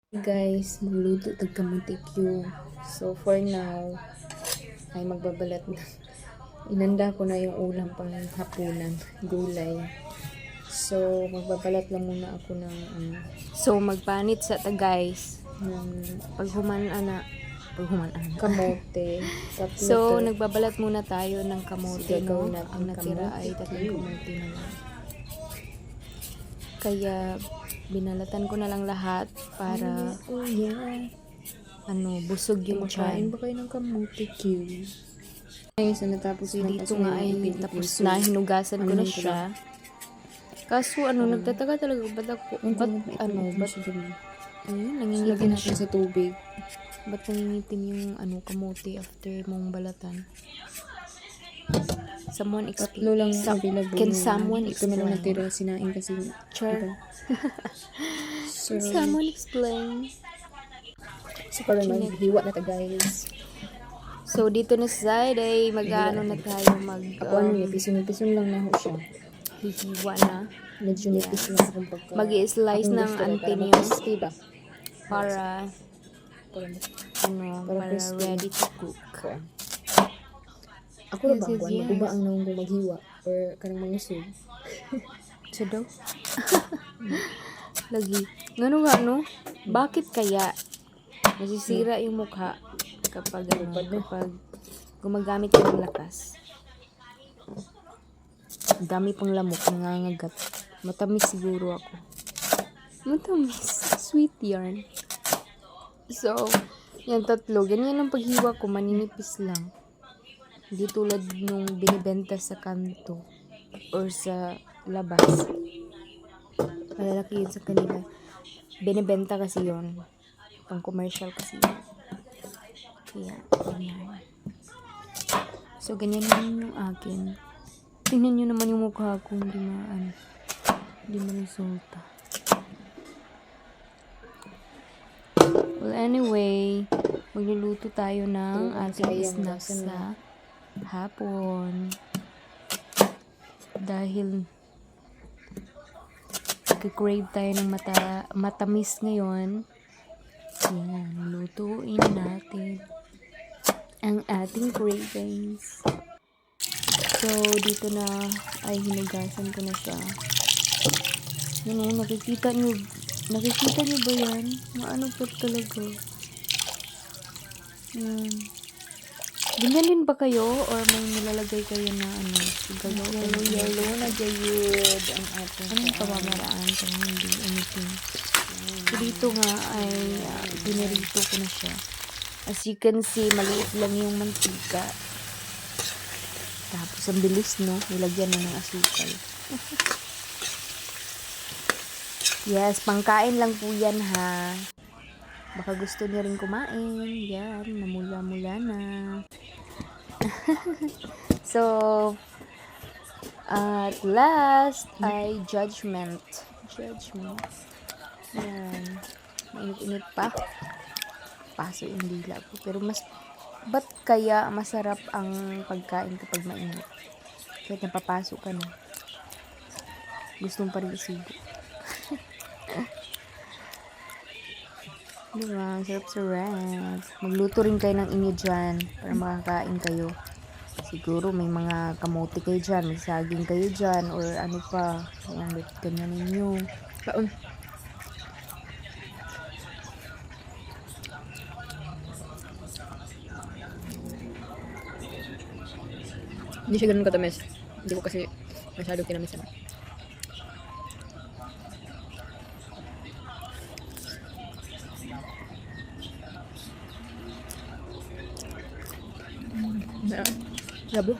Guys, magluto tag kamutikyo. So for now ay magbabalat na. Inanda ko na yung ulam pang hapunan, gulay. So magbabalat lang muna ako ng So magpanit sa ta guys ng paghuman-ana kamote. So nagbabalat muna tayo ng kamote, Sige, no? gawin natin Ang natira kamote ay tatlong cube. kamote na lang. Kaya binalatan ko na lang lahat para oh yeah. busog yung Kumakain tiyan. ba kayo ng kamote cube? Guys, natapos So na dito kasi nga may ay ipin-ipin. tapos So, na, hinugasan ko ano na ko siya. Kaso nagtataka talaga ba't Lagyan nangingitim natin siya. sa tubig. Ba't nangingitim yung kamote after mong balatan? Someone Tatlo lang available. Can ngayon. someone Ito na lang explain? natira, sinain kasi. Char. Diba? So, Can someone explain? so parang maghiwa na ta guys. So dito na sa side ay mag-ano na tayo Ako nipison lang na ho siya. hihiwa na. Medyo nipis lang akong pagka. Mag-i-slice akong ng gusto rin, para antenna ma-crispy ba? para Para crispy. ready to cook. Ako na Yes, ba? yes, Kuan, yes. mag-uba ang naong kong maghiwa. Or kanang mangusog. So daw. Lagi. Ngano nga no? Bakit kaya nasisira yung mukha kapag gumagamit ka ng lakas? Dami pang lamok, nangangagat. Matamis siguro ako. Matamis. Sweet yarn. So, yan tatlo. Ganyan ang paghiwa ko. Maninipis lang. Hindi tulad nung binibenta sa kanto or sa labas. Malalaki yun sa kanila. Binibenta kasi yun. Pang commercial kasi yun. Kaya, ganyan. So, ganyan yun yung akin. Tingnan nyo naman yung mukha ko. Hindi resulta. Well, anyway, magluluto tayo ng ating snacks sa hapon. Dahil crave tayo ng matamis ngayon. Yan, lutuin natin ang ating cravings. So, dito na ay hinugasan ko na siya. Yan nakikita nyo ba yan? Maano pa talaga? Yan. Ganyan din ba kayo? Or may nilalagay kayo na Yellow na gayud ang ating anong pamamaraan kung hindi anything? So, dito nga ay pinirito ko na siya. As you can see, maliit lang yung mantika. Tapos, ang bilis, no? Nilagyan na ng asukal. Yes, pangkain lang po yan, ha? Baka gusto niyo rin kumain. Yan, namula-mula na. So, at last ay judgment. Yan. Mainit-init pa. Paso yung dila ko. Pero ba't kaya masarap ang pagkain kapag mainit? Kahit napapasok ka na. Gusto mo pa rin isugo. Diba? Sarap-sarap. Magluto rin kayo ng inyo dyan para makakain kayo. Siguro may mga kamote kayo dyan, may saging kayo dyan, or ano pa. Ayan, ganyan ninyo. Kaon. Hindi siya ganun katamis. Hindi ko kasi masyado kinamisan. Labo.